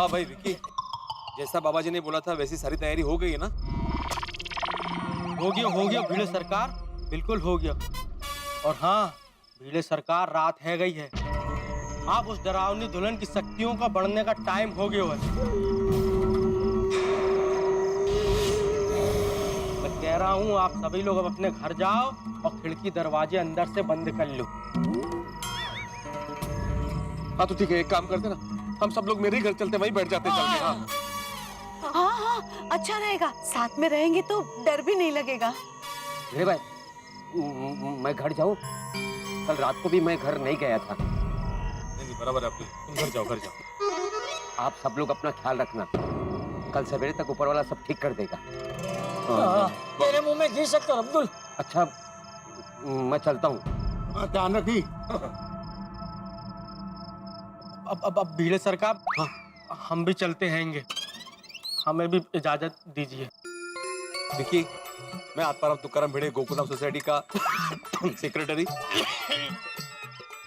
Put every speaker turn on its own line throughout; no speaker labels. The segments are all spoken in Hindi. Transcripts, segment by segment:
हाँ भाई विकी, जैसा बाबा जी ने बोला था वैसी सारी तैयारी हो गई है ना?
हो गया भिड़े सरकार, बिल्कुल हो गया। और हाँ भिड़े सरकार, रात है गई है। आप उस डरावनी दुल्हन की शक्तियों का बढ़ने का टाइम हो गया है। मैं कह रहा हूँ आप सभी लोग अब अपने घर जाओ और खिड़की दरवाजे अंदर से बंद कर लो।
हाँ तो ठीक है, एक काम करते ना, हम सब लोग मेरे ही घर चलते, वहीं बैठ जाते चल के। हाँ
हाँ, अच्छा रहेगा, साथ में रहेंगे तो डर भी नहीं लगेगा।
अरे भाई, मैं घर जाऊं? कल रात को भी मैं घर नहीं गया था।
नहीं बराबर है, तुम घर जाओ, घर जाओ।
आप सब लोग अपना ख्याल रखना, कल सवेरे तक ऊपर वाला सब ठीक कर देगा।
तेरे मुंह में घी शक्कर अब्दुल।
अच्छा मैं चलता हूँ।
ध्यान रखी।
अब भिड़े सरकार, हाँ, हम भी चलते हैंगे, हमें भी इजाजत दीजिए।
विकी, मैं आत्माराम तुकाराम भिड़े गोकुलम सोसाइटी का सेक्रेटरी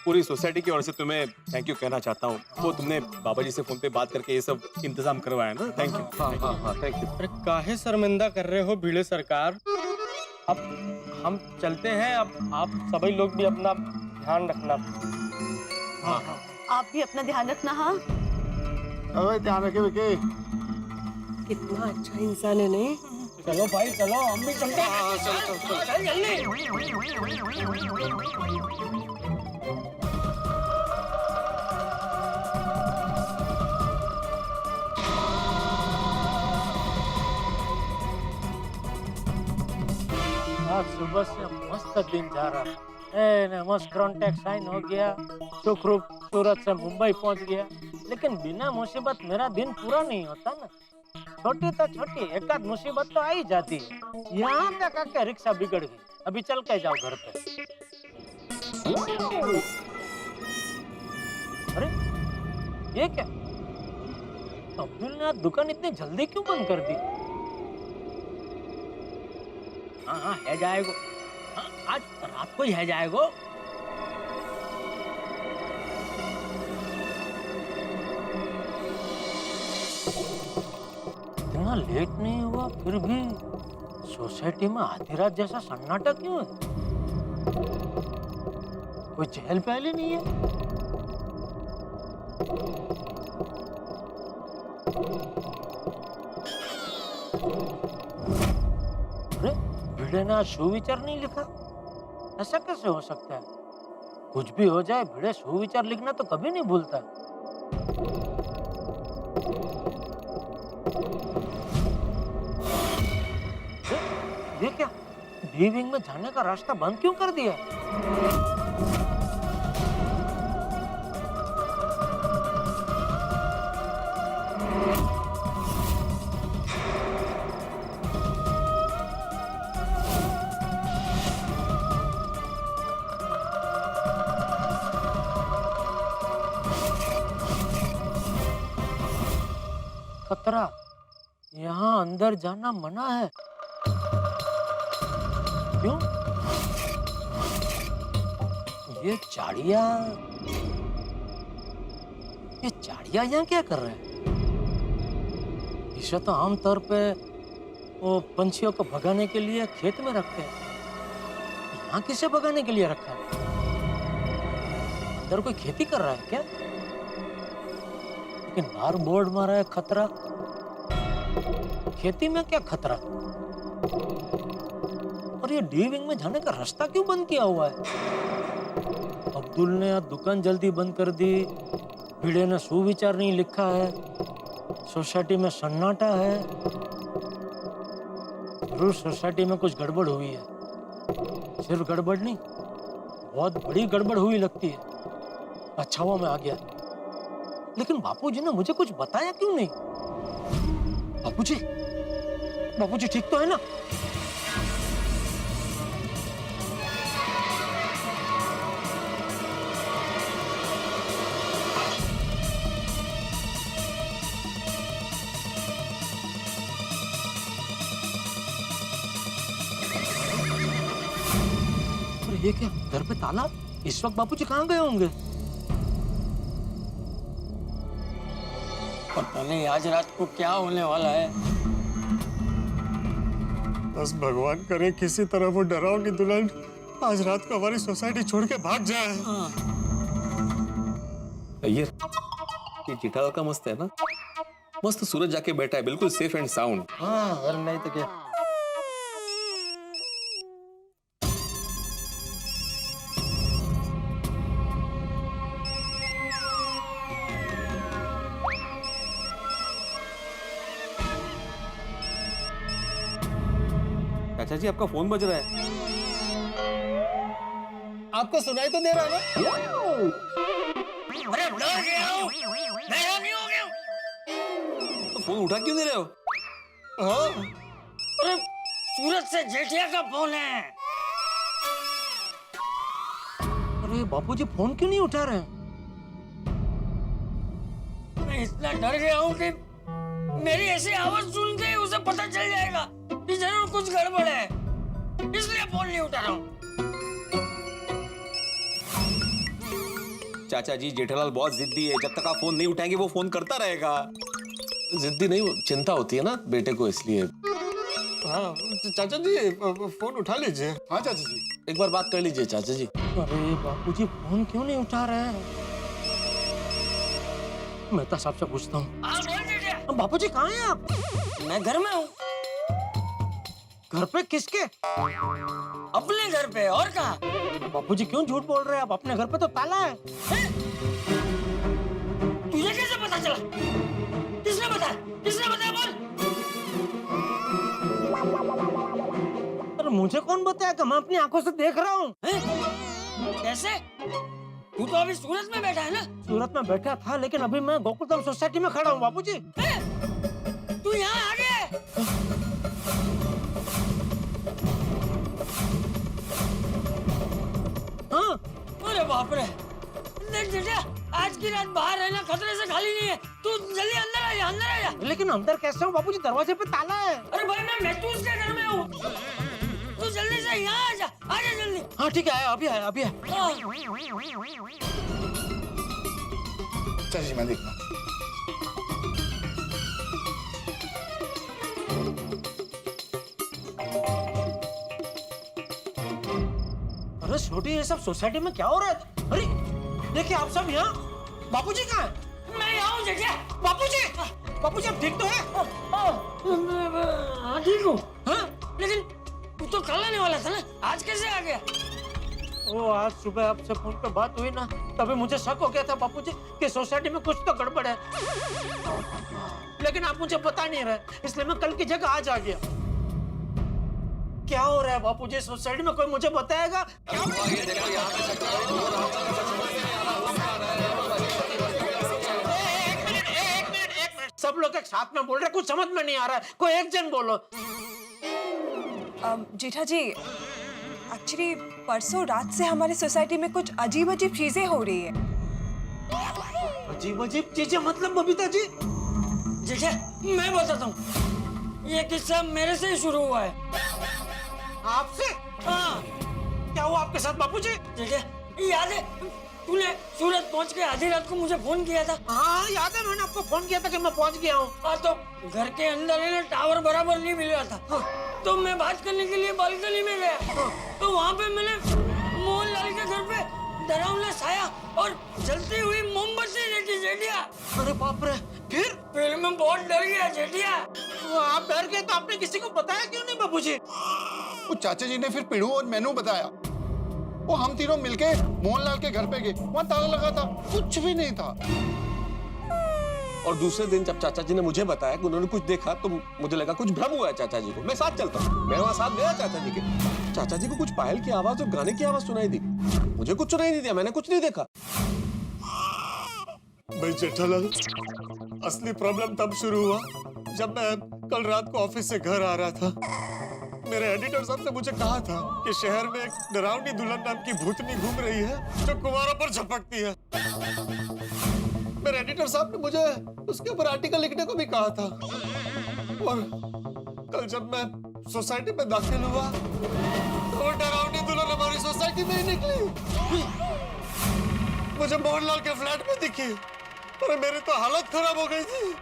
पूरी सोसाइटी की ओर से तुम्हें थैंक यू कहना चाहता हूँ। वो तुमने बाबा जी से फोन पे बात करके ये सब इंतजाम करवाया ना, थैंक यू।
हाँ थैंक यू।
अरे काहे शर्मिंदा कर रहे हो भिड़े सरकार? अब हम चलते हैं, अब आप सभी लोग भी अपना ध्यान रखना।
हाँ
आप भी अपना ध्यान रखना। हाँ
अरे ध्यान रखे विकी।
कितना अच्छा इंसान है नहीं?
चलो भाई चलो, हम भी चलते हैं।
हाँ चलो चलो चलो।
चल जल्दी। आज सुबह से मस्त दिन जा रहा है। मस्त कॉन्ट्रैक्ट साइन हो गया, सुखरूप सूरत से मुंबई पहुंच गया। लेकिन बिना मुसीबत मेरा दिन पूरा नहीं होता ना। छोटी तो छोटी एक आध मुसीबत तो आ ही जाती है। यहाँ तक आके रिक्शा बिगड़ गई। अभी चल के जाओ घर पे। अरे ये क्या, अब्दुल ने आज दुकान इतनी जल्दी क्यों बंद कर दी? हाँ है जाएगो। हाँ, आज रात को ही है जाएगो। इतना लेट नहीं हुआ फिर भी सोसाइटी में आधी रात जैसा सन्नाटा क्यों है? कोई चहल पहल नहीं है। अरे भिड़े ने सुविचार नहीं लिखा, ऐसा कैसे हो सकता है? कुछ भी हो जाए, भिड़े सुविचार लिखना तो कभी नहीं भूलता। ये क्या, डी विंग में जाने का रास्ता बंद क्यों कर दिया? खतरा, यहाँ अंदर जाना मना है। क्यों? ये चाड़िया यहाँ क्या कर रहे हैं? इसे तो आमतौर पे वो पंछियों को भगाने के लिए खेत में रखते हैं। यहाँ किसे भगाने के लिए रखा है? अंदर कोई खेती कर रहा है क्या? लेकिन बाहर बोर्ड मारा है खतरा। खेती में क्या खतरा? और ये डी विंग में जाने का रास्ता क्यों बंद किया हुआ है? अब्दुल ने आज दुकान जल्दी बंद कर दी, भिड़े ने सुविचार नहीं लिखा है, सोसाइटी में सन्नाटा है। जरूर सोसाइटी में कुछ गड़बड़ हुई है। सिर्फ गड़बड़ नहीं, बहुत बड़ी गड़बड़ हुई लगती है। अच्छा हुआ मैं आ गया। लेकिन बापूजी ने मुझे कुछ बताया क्यों नहीं? बापूजी ठीक तो है ना? ये क्या, घर पे ताला? इस वक्त बापूजी कहाँ गए होंगे?
पता नहीं आज रात को क्या होने वाला है।
बस भगवान करे किसी तरह वो डरावनी दुल्हन आज रात को हमारी सोसाइटी छोड़ के भाग जाए।
अय्यर, ये जेठालाल का मस्त है ना, मस्त सूरज जाके बैठा है, बिल्कुल सेफ एंड साउंड।
हाँ, अरे नहीं तो क्या।
चाचा जी, आपका फोन बज रहा है।
आपको सुनाई तो दे रहा है ना?
अरे डर गया हूँ, मैं नहीं हो गया।
तो फोन उठा क्यों नहीं रहे हो?
अरे सूरज से जेठिया का फोन है।
अरे बापूजी फोन क्यों नहीं उठा रहे?
मैं इतना डर गया हूँ कि मेरी ऐसी आवाज सुन के उसे पता चल जाएगा कि जरूर कुछ गड़बड़ है, इसलिए फोन नहीं उठा रहा हूँ।
चाचा जी, जेठालाल बहुत जिद्दी है, जब तक आप फोन नहीं उठाएंगे वो फोन करता रहेगा।
जिद्दी नहीं, वो चिंता होती है ना बेटे को, इसलिए।
हाँ चाचा जी, फोन उठा लीजिए। हाँ चाचा जी,
एक बार बात कर लीजिए चाचा जी।
अरे बापूजी फोन क्यों नहीं उठा रहे हैं? मेहता साहब से पूछता हूँ।
हाँ बोल जेठिया।
बापूजी कहाँ हैं आप?
मैं घर में हूँ।
घर पे किसके?
अपने घर पे, और कहाँ?
बापूजी क्यों झूठ बोल रहे हैं आप? अपने घर पे तो ताला है।
तुझे कैसे पता चला? किसने बताया? किसने बताया बोल?
अरे मुझे कौन बताया? मैं अपनी आंखों से देख रहा हूँ।
कैसे? तू तो अभी सूरत में बैठा है ना?
सूरत में बैठा था, लेकिन अभी मैं गोकुलधाम सोसाइटी में खड़ा हूँ बापूजी।
तू यहाँ आ गया?
हाँ।
अरे बाप रे! देख जेठिया, आज की रात बाहर रहना खतरे से खाली नहीं है। तू जल्दी अंदर आ जा, अंदर आ जा।
लेकिन अंदर कैसे हूँ बापूजी? दरवाजे पे ताला है।
अरे भाई, मैं महतूस के घर में हूँ। तू जल्दी से यहाँ आ जा, जल्दी।
हाँ ठीक है, अभी आया, अभी आया।
चाचा जी मैं देखता हूँ।
अरे छोटी, ये सब सोसाइटी में क्या हो रहा है? अरे देखिए आप सब यहाँ। बापूजी कहाँ है?
मैं यहाँ हूँ जेठिया।
बापूजी, बापूजी आप ठीक तो है?
हाँ ठीक हूँ। हाँ, लेकिन तू तो कल आने वाला था ना, आज कैसे आ गया?
वो आज सुबह आपसे फोन पे बात हुई ना, तभी मुझे शक हो गया था बापूजी कि सोसाइटी में कुछ तो गड़बड़ है। लेकिन आप मुझे बता नहीं रहे, इसलिए मैं कल की जगह आज आ गया। क्या हो रहा है बापूजी सोसाइटी में? कोई मुझे बताएगा? सब लोग एक साथ में बोल रहे, कुछ समझ में नहीं आ रहा है। कोई एक जन बोलो।
जेठा जी, एक्चुअली परसों रात से हमारी सोसाइटी में कुछ अजीब अजीब चीजें हो रही है।
अजीब अजीब चीजें मतलब बबीता जी?
जेठिया, मैं बताता हूँ। ये किस्सा मेरे से ही शुरू हुआ है।
आपसे?
हाँ।
क्या हुआ आपके साथ बापूजी?
जेठिया, याद है तूने सूरत पहुँच के आधी रात को मुझे फोन किया था?
हाँ याद है, मैंने आपको फोन किया था कि मैं पहुंच गया हूँ।
हाँ, तो घर के अंदर है ना, टावर बराबर नहीं मिल रहा था। तो मैं बात करने के लिए बालकनी में गया। तो वहाँ पे मैंने मोहनलाल के घर पे डरावना साया और जलती हुई मोमबत्ती देखी जेठिया।
अरे बाप रे! फिर
मैं बहुत डर गया जेठिया।
आप डर गए तो आपने किसी को बताया क्यों नहीं बापूजी?
वो चाचा जी ने फिर पिड़ू और मैनू बताया। वो हम तीनों मिलके मोहनलाल के घर पे गए, वहाँ ताला लगा था, कुछ भी नहीं था।
और दूसरे दिन जब चाचा जी ने मुझे बताया कि उन्होंने कुछ देखा, तो मुझे लगा कुछ भ्रम हुआ है चाचा जी को। मैं साथ चलता हूँ। मैं वहाँ साथ गया चाचा जी के। चाचा जी को कुछ पायल की आवाज और गाने की आवाज सुनाई दी। मुझे कुछ सुनाई नहीं दिया, मैंने कुछ नहीं देखा।
भाई जेठालाल, असली प्रॉब्लम तब शुरू हुआ जब मैं कल रात को ऑफिस से घर आ रहा था। मेरे एडिटर साहब ने मुझे कहा था कि शहर में एक डरावनी दुल्हन नाम की भूतनी घूम रही है जो कुंवारों पर झपकती है। मेरे एडिटर साहब ने मुझे उसके ऊपर आर्टिकल लिखने को भी कहा था। और कल जब मैं सोसाइटी में दाखिल हुआ तो वो डरावनी दुल्हन हमारी सोसाइटी में ही निकली। मुझे मोहनलाल के फ्लैट में दिखी। अरे मेरी तो हालत खराब हो गई थी।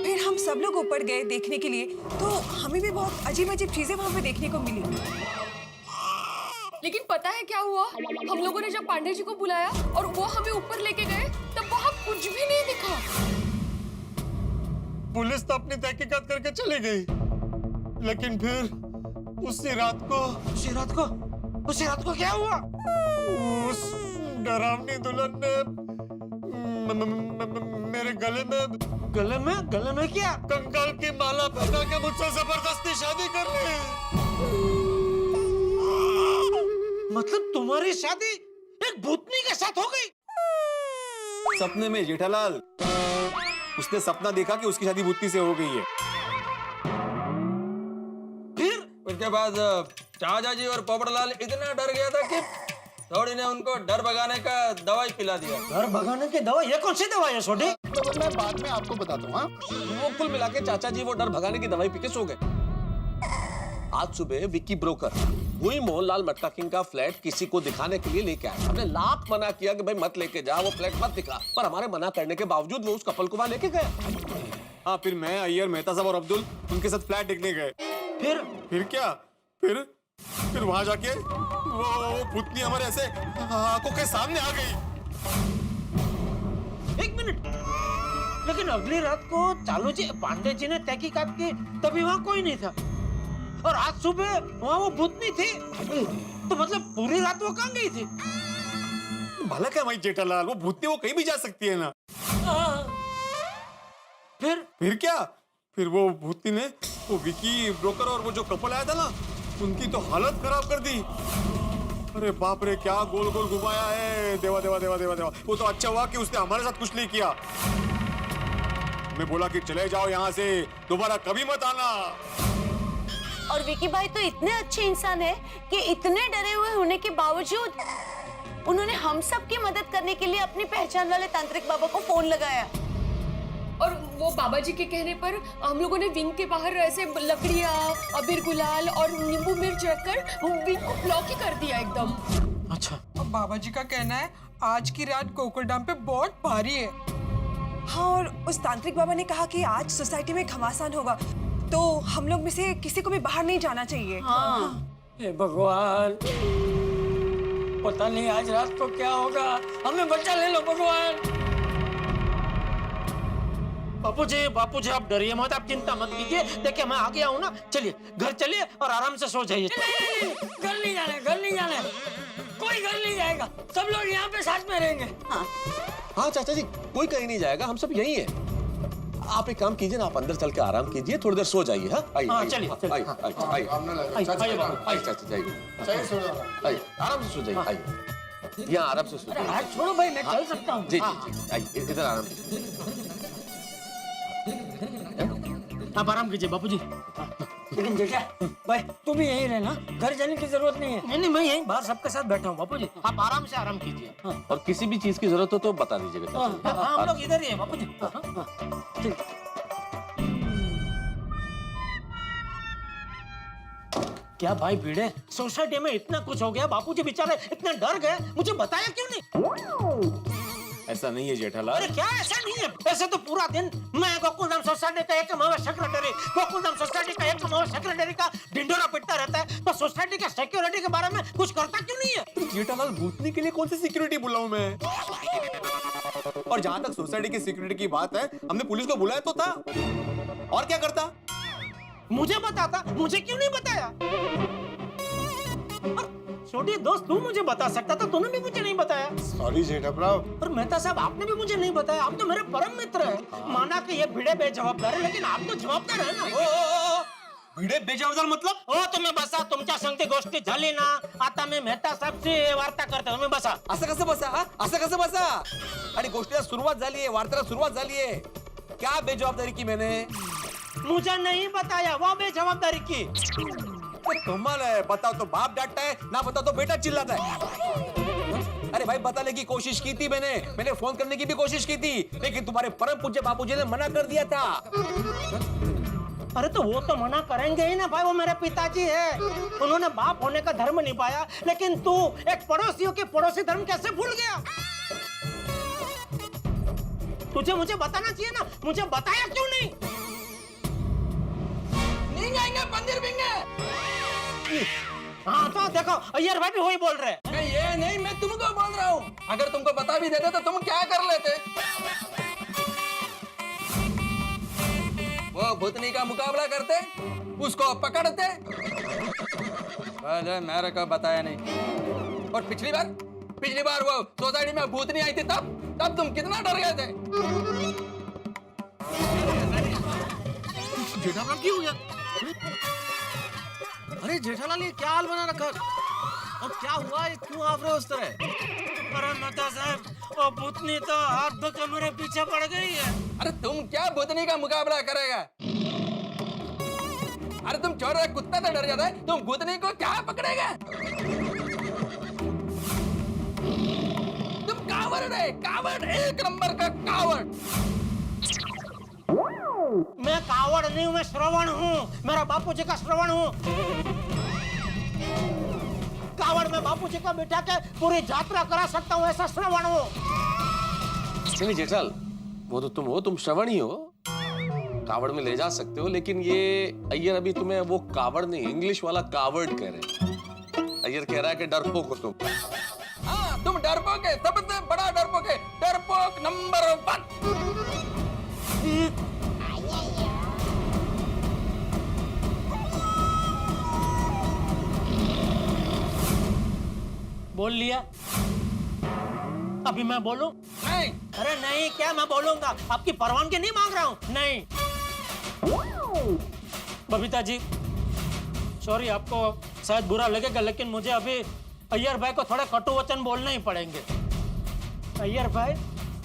फिर हम सब लोग ऊपर गए देखने के लिए, तो हमें भी बहुत अजीब अजीब चीजें वहां पे देखने को मिली।
लेकिन पता है क्या हुआ? हम लोगों ने जब पांडे जी को बुलाया और वो हमें ऊपर लेके गए, तब वहाँ कुछ भी नहीं दिखा।
पुलिस तो अपनी तहकीकात करके चली गई, लेकिन फिर उसी रात को क्या हुआ? उस डरावनी दुल्हन ने मेरे गले में क्या? कंकाल की माला पहना के मुझसे जबरदस्ती शादी कर ली।
मतलब तुम्हारी शादी एक भूतनी के साथ हो गई?
सपने में जेठालाल, उसने सपना देखा कि उसकी शादी भूतनी से हो गई है।
उसके बाद चाचा जी और पोपटलाल इतना डर गया था कि थोड़ी ने उनको डर भगाने का दवाई पिला दिया।
घर भगाने की दवा? ये कौन सी दवा है छोटे?
तो मैं बाद में आपको बताता हूँ। वो कुल मिला के चाचा जी वो डर भगाने की दवाई पी के सो गए। आज सुबह विक्की ब्रोकर वही मोहनलाल मटका किंग का फ्लैट किसी को दिखाने के लिए लेके आया। हमने लाख मना किया कि भाई मत लेके जा, वो फ्लैट मत दिखा, पर हमारे मना करने के बावजूद वो उस कपल को वहां लेके गया।
हाँ, फिर मैं, अय्यर, मेहता साहब और अब्दुल उनके साथ फ्लैट देखने गए। फिर क्या? फिर वहां जाके वो भूतनी हमारे ऐसे आंखों के सामने आ गई।
एक मिनट, लेकिन अगली रात को चालू जी पांडे जी ने तहकीकात की, तभी वहाँ कोई नहीं था, और आज सुबह वहाँ वो भूतनी थी। तो मतलब पूरी रात वो कहाँ गई थी?
भला क्या भाई जेठालाल, वो भूतनी वो कहीं भी जा सकती है ना। फिर क्या? फिर वो भूतनी ने वो विकी ब्रोकर और वो जो कपल आया था ना, उनकी तो हालत खराब कर दी। अरे बाप रे, क्या गोल गोल घुमाया है। देवा देवा देवा देवा देवा। वो तो अच्छा हुआ कि उसने हमारे साथ कुछ नहीं किया। मैं बोला कि चले जाओ यहाँ से, दोबारा कभी मत आना।
और विकी भाई तो इतने अच्छे इंसान है कि इतने डरे हुए होने के बावजूद उन्होंने हम सब की मदद करने के लिए अपनी पहचान वाले तांत्रिक बाबा को फोन लगाया।
और वो बाबा जी के कहने पर हम लोगों ने विंग के बाहर ऐसे लकड़ियाँ, अबीर गुलाल और नींबू मिर्च रखकर विंग को ब्लॉक ही कर दिया एकदम।
अच्छा।
और बाबा जी का कहना है आज की रात गोकुलधाम पे बहुत भारी है।
हाँ, और उस तांत्रिक बाबा ने कहा कि आज सोसाइटी में घमासान होगा, तो हम लोग में से किसी को भी बाहर नहीं जाना चाहिए।
हाँ।
हे भगवान, पता नहीं आज रात को क्या होगा, हमें बचा ले लो भगवान। बापूजी आप डरिए मत, आप चिंता मत कीजिए। देखिए मैं आ गया हूँ ना, चलिए घर चलिए और आराम से सो जाइए। घर नहीं जाना, कोई घर नहीं जाएगा, सब लोग यहाँ पे साथ में रहेंगे।
हाँ चाचा जी, कोई कहीं नहीं जाएगा, हम सब यही हैं। आप एक काम कीजिए ना, आप अंदर चल के आराम कीजिए, थोड़ी देर सो जाइए। हाँ, आइए
चलिए।
आइए चाचा जी, आइए आराम से सो जाइए। आइए यहाँ आराम से सो जाइए।
छोड़ो भाई, मैं चल सकता हूँ।
जी, आइए इधर आराम से।
आप आराम कीजिए बापूजी। लेकिन जेठा भाई, तू भी यहीं रहना, घर जाने की जरूरत नहीं है। नहीं, मैं यहीं बाहर सबके साथ बैठा हूँ बापूजी, आप आराम से आराम कीजिए।
और किसी भी चीज की जरूरत हो तो बता दीजिएगा।
हम लोग इधर ही हैं बापूजी। क्या भाई भिड़े, सोसाइटी में इतना कुछ हो गया, बापूजी बेचारे इतना डर गए, मुझे बताया क्यों नहीं?
ऐसा नहीं है जेठालाल।
अरे क्या ऐसा नहीं है? ऐसे तो पूरा दिन मैं गोकुलधाम सोसाइटी का एकमात्र सेक्रेटरी, गोकुलधाम सोसाइटी का एकमात्र सेक्रेटरी का ढिंडोरा पिटता रहता है, तो सोसाइटी के सिक्योरिटी के बारे में कुछ करता क्यों नहीं है?
जेठालाल, भूतनी के लिए कौन सी सिक्योरिटी बुलाऊं मैं? और जहाँ तक सोसाइटी की सिक्योरिटी की बात है, हमने पुलिस को बुलाया तो था, और क्या करता?
मुझे बताता, मुझे क्यों नहीं बताया? छोटी दोस्त, तू मुझे बता सकता था, तूने भी मुझे नहीं बताया।
सॉरी जेठाप्राव।
और मेहता साहब, आपने भी मुझे नहीं बताया। आप तो मेरे परम मित्र हैं। माना कि ये भिड़े बेजवाबदार है, लेकिन आप तो जवाबदार है ना।
भिडे बेजवाबदार मतलब?
तुम्ही बसा, तुमच्या संगती गोष्टी झाली ना, आता मी मेहता साहेबची वार्ता करतो, तुम्ही बसा।
असं कसं बसा? आणि गोष्टीला सुरुवात झालीये, वार्तेला सुरुवात झालीये। क्या बेजवाबदारी की मैंने?
मुझे नहीं बताया, वो बेजवाबदारी की।
कमाल है, बताओ तो बाप डांटता है, ना बताओ तो बेटा चिल्लाता है। अरे भाई, बताने की कोशिश की थी मैंने फोन करने की भी कोशिश की थी, लेकिन तुम्हारे परम पूज्य बापूजी ने मना कर दिया था।
अरे तो वो तो मना करेंगे ही ना भाई, वो मेरे पिताजी है, उन्होंने बाप होने का धर्म निभाया, लेकिन तू एक पड़ोसियों के पड़ोसी धर्म कैसे भूल गया? तुझे मुझे बताना चाहिए ना, मुझे बताया क्यों नहीं?
नहीं आएंगे पंदिर बिंगे।
हाँ तो देखो अय्यर भाई भी वही बोल रहे हैं।
ये नहीं, मैं तुमको बोल रहा हूँ, अगर तुमको बता भी देते तो तुम क्या कर लेते? वो भूतनी का मुकाबला करते, उसको पकड़ते। अरे मेरे को बताया नहीं। और पिछली बार वो सोसाइटी में भूतनी आई थी तब तुम कितना डर गए थे?
जेठालाल क्यों हो गया? अरे जेठालाल ये क्या हाल बना रखा? अब क्या हुआ? ये क्यों आप रहे हो उस तरह?
अरे मेहता साहब, वो भूतनी तो हाथ धो के मेरे पीछे पड़ गई है।
अरे तुम क्या भूतनी का मुकाबला करेगा? अरे तुम छोड़, कुत्ता तो डर जाता है, तुम भूतनी को क्या पकड़ेगा? तुम कावड़ है, कावड़, एक नंबर का कावड़।
मैं कावड़ नहीं हूँ, मैं श्रवण हूँ, मेरा बापूजी का श्रवण हूँ। कावड़ में बापूजी को बिठा के पूरी यात्रा करा सकता हूँ, ऐसा श्रवण हूँ।
नहीं जेठालाल, वो तो तुम हो, तुम श्रवण ही हो, कावड़ में ले जा सकते हो, लेकिन ये अय्यर अभी तुम्हें वो कावड़ नहीं, इंग्लिश वाला कावर्ड कह रहे हैं। अय्यर कह रहा है कि डरपोक हो तुम।
हाँ तुम डरपोक है, सबसे बड़ा डरपोक है, डरपोक नंबर 1।
बोल लिया, अभी मैं बोलूं?
नहीं।
अरे नहीं, क्या मैं बोलूंगा? आपकी परवानगी नहीं मांग रहा हूं। नहीं बबीता जी, सॉरी, आपको शायद बुरा लगेगा, लेकिन मुझे अभी अय्यर भाई को थोड़े कटु वचन बोलने ही पड़ेंगे। अय्यर भाई,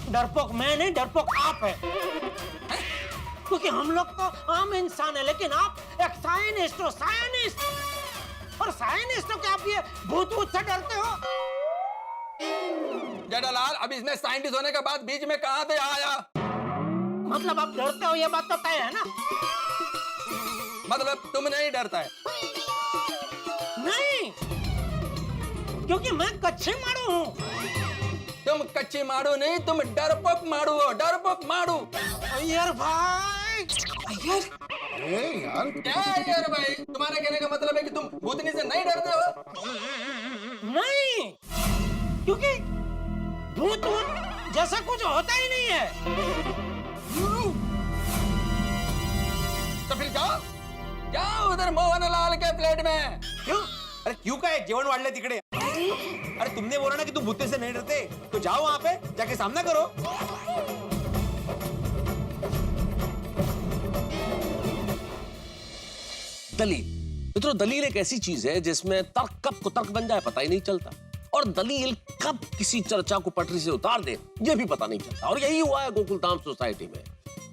डरपोक मैं नहीं, डरपोक आप है। क्योंकि हम लोग तो आम इंसान है, लेकिन आप एक साइंटिस्ट हो, साइंटिस्ट। और साइंटिस्ट हो क्या आप ये भूत से डरते हो?
जेठालाल, अब इसमें साइंटिस्ट होने के बाद बीच में कहां से आया?
मतलब आप डरते हो, ये बात तो तय है ना?
मतलब तुम नहीं डरता है?
नहीं, क्योंकि मैं कच्चे मारू हूँ।
तुम कच्ची मारू नहीं, तुम डरपोक मारू हो, डरपोक मारू।
अय्यर भाई,
अय्यर,
अरे यार
क्या अय्यर भाई, तुम्हारे कहने का मतलब है कि तुम भूतनी से नहीं डरते हो?
नहीं, क्योंकि भूत जैसा कुछ होता ही नहीं है।
तो फिर जाओ उधर मोहनलाल के फ्लैट में।
क्यों? अरे क्यों का है? जेवण वाढले तिकडे। अरे तुमने बोला ना कि तुम भूते से नहीं डरते, तो जाओ वहां पे जाके सामना करो।
दलील, मित्रों, दलील एक ऐसी चीज है जिसमें तर्क कब को तर्क बन जाए पता ही नहीं चलता, और दलील कब किसी चर्चा को पटरी से उतार दे ये भी पता नहीं चलता। और यही हुआ है गोकुलधाम सोसाइटी में।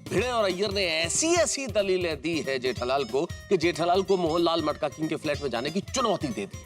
भिड़े और अय्यर ने ऐसी ऐसी दलीलें दी है जेठालाल को कि जेठालाल को मोहनलाल मटका किंग के फ्लैट में जाने की चुनौती दे दी।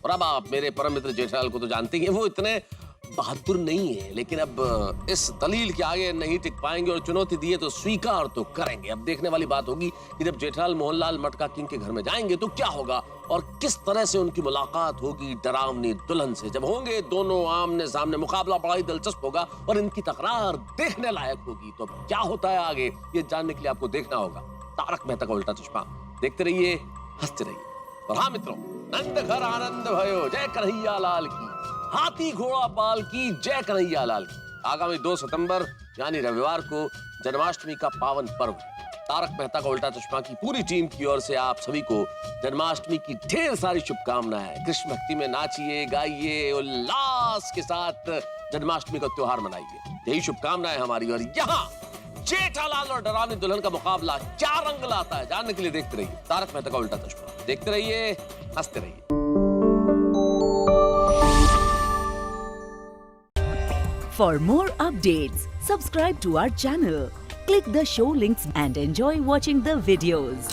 और अब आप मेरे परम मित्र जेठालाल को तो जानते ही हैं, वो इतने बहादुर नहीं है, लेकिन अब इस दलील के आगे नहीं टिक पाएंगे और चुनौती दी है तो स्वीकार तो करेंगे। अब देखने वाली बात होगी कि जब जेठालाल मोहनलाल मटका किंग के घर में जाएंगे तो क्या होगा और किस तरह से उनकी मुलाकात होगी डरावनी दुल्हन से। जब होंगे दोनों आमने सामने, मुकाबला बड़ा ही दिलचस्प होगा और इनकी तकरार देखने लायक होगी। तो अब क्या होता है आगे, ये जानने के लिए आपको देखना होगा तारक मेहता का उल्टा चश्मा। देखते रहिए, हंसते रहिए। और हाँ मित्रों, नंद घर आनंद भयो, जय कन्हैया लाल की, हाथी घोड़ा पाल की, जय कन्हैया लाल की। आगामी 2 सितंबर यानी रविवार को जन्माष्टमी का पावन पर्व। तारक मेहता का उल्टा चश्मा की पूरी टीम की ओर से आप सभी को जन्माष्टमी की ढेर सारी शुभकामनाएं। कृष्ण भक्ति में नाचिए, गाइए, उल्लास के साथ जन्माष्टमी का त्योहार मनाइए, यही शुभकामनाएं हमारी। और यहाँ जेठालाल और डरावनी दुल्हन का मुकाबला क्या रंग लाता है जानने के लिए देखते रहिए तारक मेहता का उल्टा चश्मा। देखते रहिए, हंसते रहिए।
For more updates, subscribe to our channel, click the show links and enjoy watching the videos.